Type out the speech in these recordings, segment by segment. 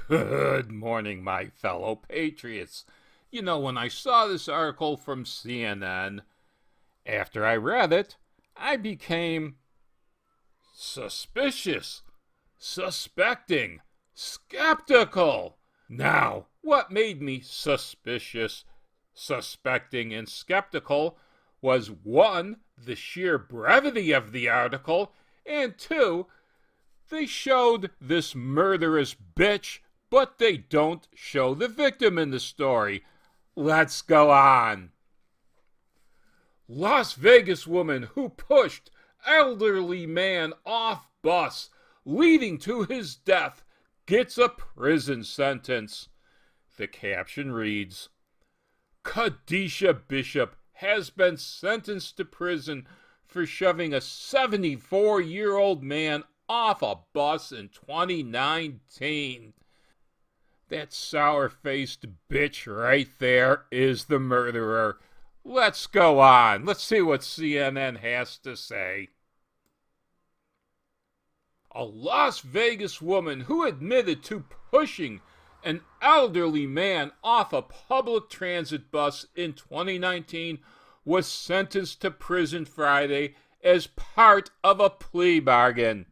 Good morning, my fellow patriots. When I saw this article from CNN, after I read it, I became suspicious, suspecting, skeptical. Now, what made me suspicious, suspecting, and skeptical was one, the sheer brevity of the article, and two, they showed this murderous bitch, but they don't show the victim in the story. Let's go on. Las Vegas woman who pushed elderly man off bus, leading to his death, gets a prison sentence. The caption reads, Khadisha Bishop has been sentenced to prison for shoving a 74-year-old man off a bus in 2019. That sour-faced bitch right there is the murderer. Let's go on. Let's see what CNN has to say. A Las Vegas woman who admitted to pushing an elderly man off a public transit bus in 2019 was sentenced to prison Friday as part of a plea bargain.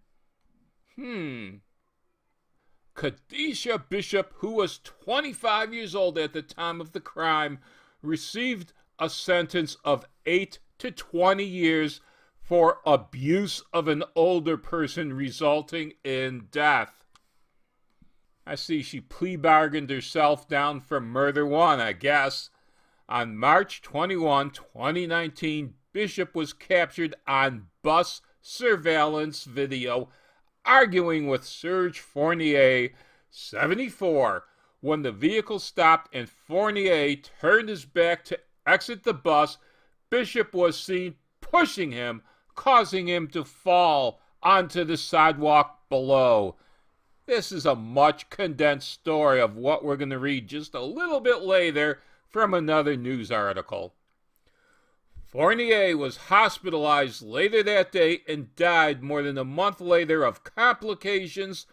Khadisha Bishop, who was 25 years old at the time of the crime, received a sentence of 8 to 20 years for abuse of an older person resulting in death. I see she plea bargained herself down from murder one, I guess. On March 21, 2019, Bishop was captured on bus surveillance video arguing with Serge Fournier, 74, when the vehicle stopped and Fournier turned his back to exit the bus. Bishop was seen pushing him, causing him to fall onto the sidewalk below. This is a much condensed story of what we're going to read just a little bit later from another news article. Fournier was hospitalized later that day and died more than a month later of complications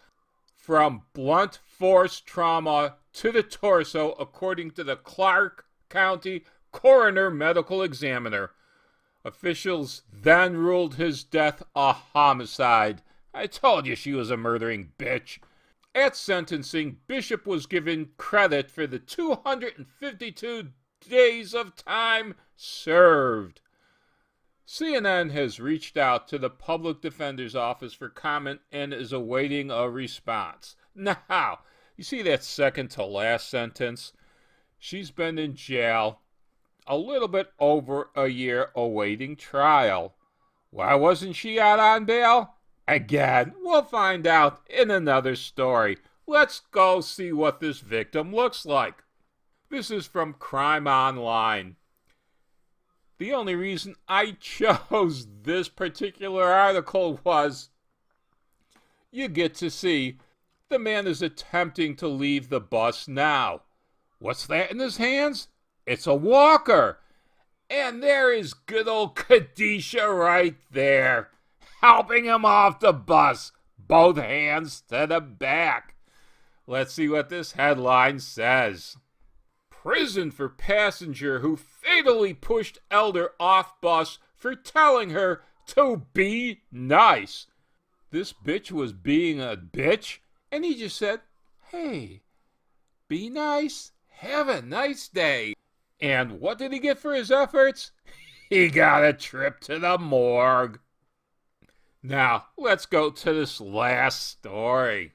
from blunt force trauma to the torso, according to the Clark County Coroner Medical Examiner. Officials then ruled his death a homicide. I told you she was a murdering bitch. At sentencing, Bishop was given credit for the 252 days of time served. CNN has reached out to the public defender's office for comment and is awaiting a response. Now, you see that second to last sentence? She's been in jail a little bit over a year awaiting trial. Why wasn't she out on bail? Again, we'll find out in another story. Let's go see what this victim looks like. This is from Crime Online. The only reason I chose this particular article was you get to see the man is attempting to leave the bus now. What's that in his hands? It's a walker. And there is good old Khadisha right there, helping him off the bus, both hands to the back. Let's see what this headline says. Prison for passenger who fatally pushed elder off bus for telling her to be nice. This bitch was being a bitch, and he just said, hey, be nice, have a nice day. And what did he get for his efforts? He got a trip to the morgue. Now, let's go to this last story.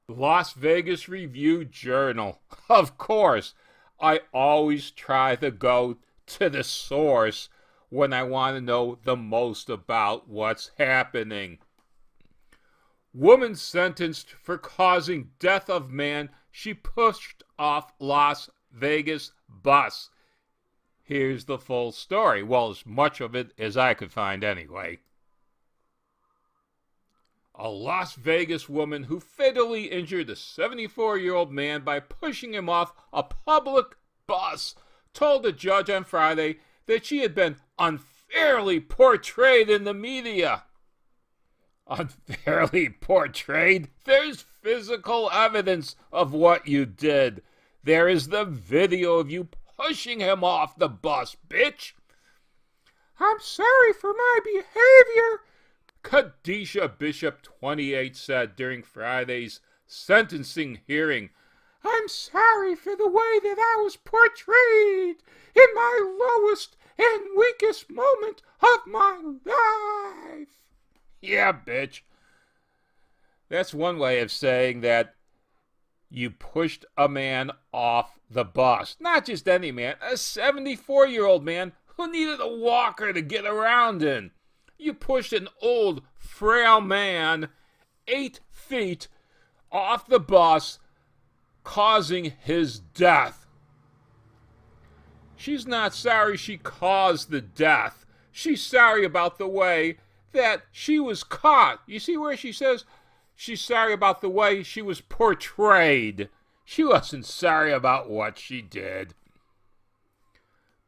Las Vegas Review-Journal. Of course, I always try to go to the source when I want to know the most about what's happening. Woman sentenced for causing death of man she pushed off Las Vegas bus. Here's the full story. Well, as much of it as I could find anyway. A Las Vegas woman who fatally injured a 74-year-old man by pushing him off a public bus told a judge on Friday that she had been unfairly portrayed in the media. Unfairly portrayed? There's physical evidence of what you did. There is the video of you pushing him off the bus, bitch. I'm sorry for my behavior, Khadijah Bishop, 28, said during Friday's sentencing hearing. I'm sorry for the way that I was portrayed in my lowest and weakest moment of my life. Yeah, bitch. That's one way of saying that you pushed a man off the bus. Not just any man, a 74-year-old man who needed a walker to get around in. You pushed an old, frail man 8 feet off the bus, causing his death. She's not sorry she caused the death. She's sorry about the way that she was caught. You see where she says she's sorry about the way she was portrayed. She wasn't sorry about what she did.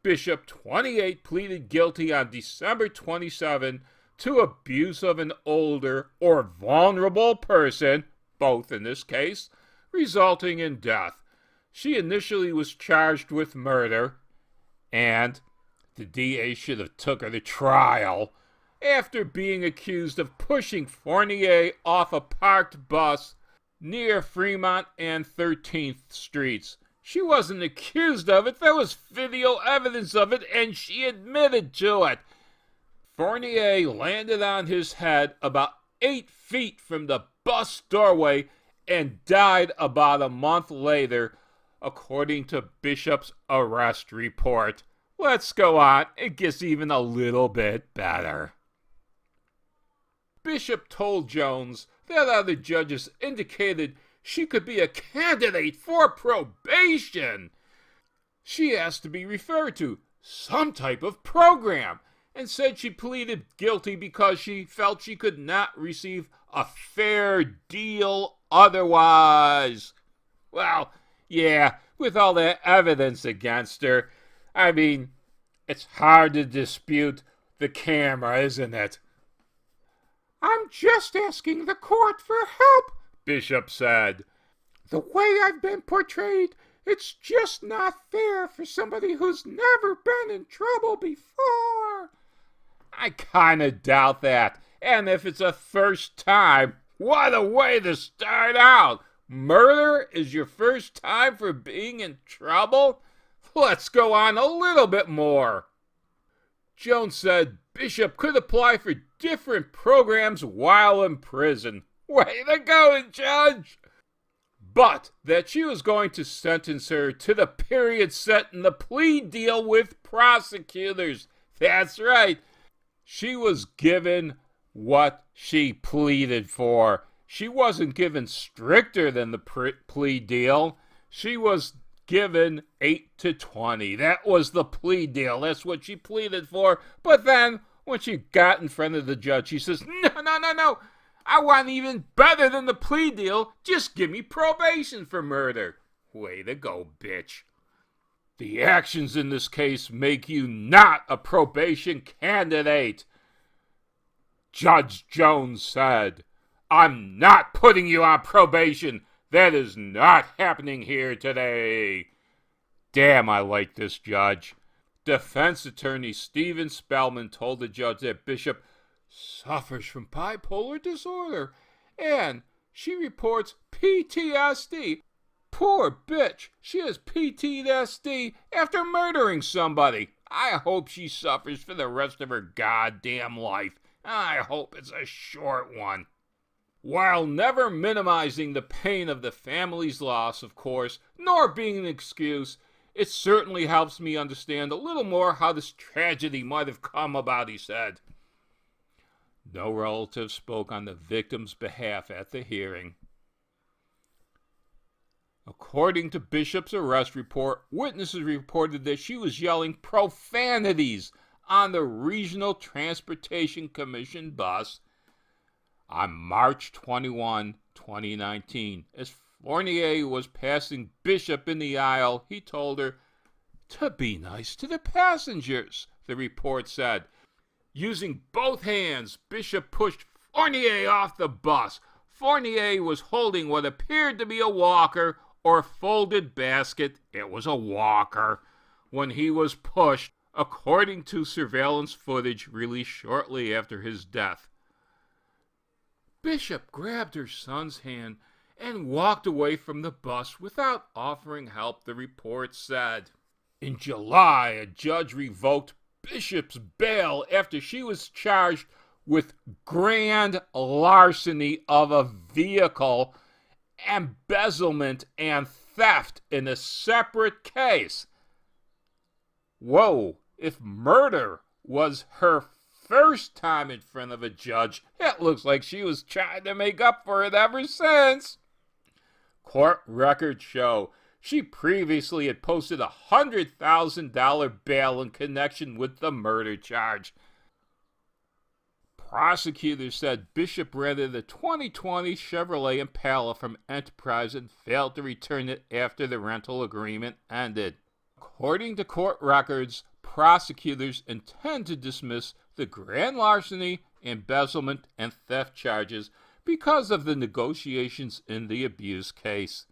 Bishop, 28, pleaded guilty on December 27 to abuse of an older or vulnerable person, both in this case, resulting in death. She initially was charged with murder, and the DA should have took her to trial after being accused of pushing Fournier off a parked bus near Fremont and 13th Streets. She wasn't accused of it. There was video evidence of it, and she admitted to it. Fournier landed on his head about 8 feet from the bus doorway and died about a month later, according to Bishop's arrest report. Let's go on. It gets even a little bit better. Bishop told Jones that other judges indicated she could be a candidate for probation. She asked to be referred to some type of program and said she pleaded guilty because she felt she could not receive a fair deal otherwise. Well, yeah, with all that evidence against her, I mean, it's hard to dispute the camera, isn't it? I'm just asking the court for help, Bishop said. The way I've been portrayed, it's just not fair for somebody who's never been in trouble before. I kinda doubt that. And if it's a first time, what a way to start out. Murder is your first time for being in trouble? Let's go on a little bit more. Jones said Bishop could apply for different programs while in prison. Way to go, Judge! But that she was going to sentence her to the period set in the plea deal with prosecutors. That's right. She was given what she pleaded for. She wasn't given stricter than the plea deal. She was given 8 to 20. That was the plea deal. That's what she pleaded for. But then, when she got in front of the judge, she says, No. I want even better than the plea deal. Just give me probation for murder. Way to go, bitch. The actions in this case make you not a probation candidate. Judge Jones said, I'm not putting you on probation. That is not happening here today. Damn, I like this judge. Defense attorney Stephen Spellman told the judge that Bishop suffers from bipolar disorder and she reports PTSD. Poor bitch. She has PTSD after murdering somebody. I hope she suffers for the rest of her goddamn life. I hope it's a short one. While never minimizing the pain of the family's loss, of course, nor being an excuse, it certainly helps me understand a little more how this tragedy might have come about, he said. No relative spoke on the victim's behalf at the hearing. According to Bishop's arrest report, witnesses reported that she was yelling profanities on the Regional Transportation Commission bus on March 21, 2019. As Fournier was passing Bishop in the aisle, he told her to be nice to the passengers, the report said. Using both hands, Bishop pushed Fournier off the bus. Fournier was holding what appeared to be a walker or folded basket. It was a walker when he was pushed, according to surveillance footage released shortly after his death. Bishop grabbed her son's hand and walked away from the bus without offering help, the report said. In July, a judge revoked Bishop's bail after she was charged with grand larceny of a vehicle, embezzlement, and theft in a separate case. Whoa, if murder was her first time in front of a judge, it looks like she was trying to make up for it ever since. Court records show she previously had posted a $100,000 bail in connection with the murder charge. Prosecutors said Bishop rented a 2020 Chevrolet Impala from Enterprise and failed to return it after the rental agreement ended. According to court records, prosecutors intend to dismiss the grand larceny, embezzlement, and theft charges because of the negotiations in the abuse case.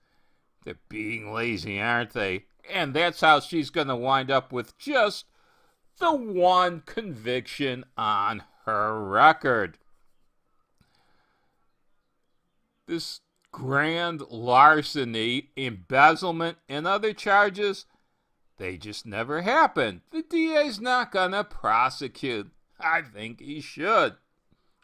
They're being lazy, aren't they? And that's how she's going to wind up with just the one conviction on her record. This grand larceny, embezzlement, and other charges, they just never happened. The DA's not going to prosecute. I think he should.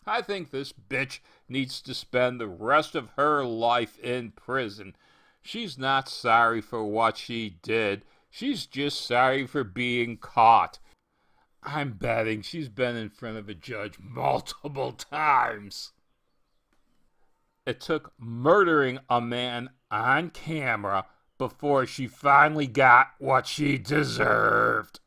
I think this bitch needs to spend the rest of her life in prison. She's not sorry for what she did. She's just sorry for being caught. I'm betting she's been in front of a judge multiple times. It took murdering a man on camera before she finally got what she deserved.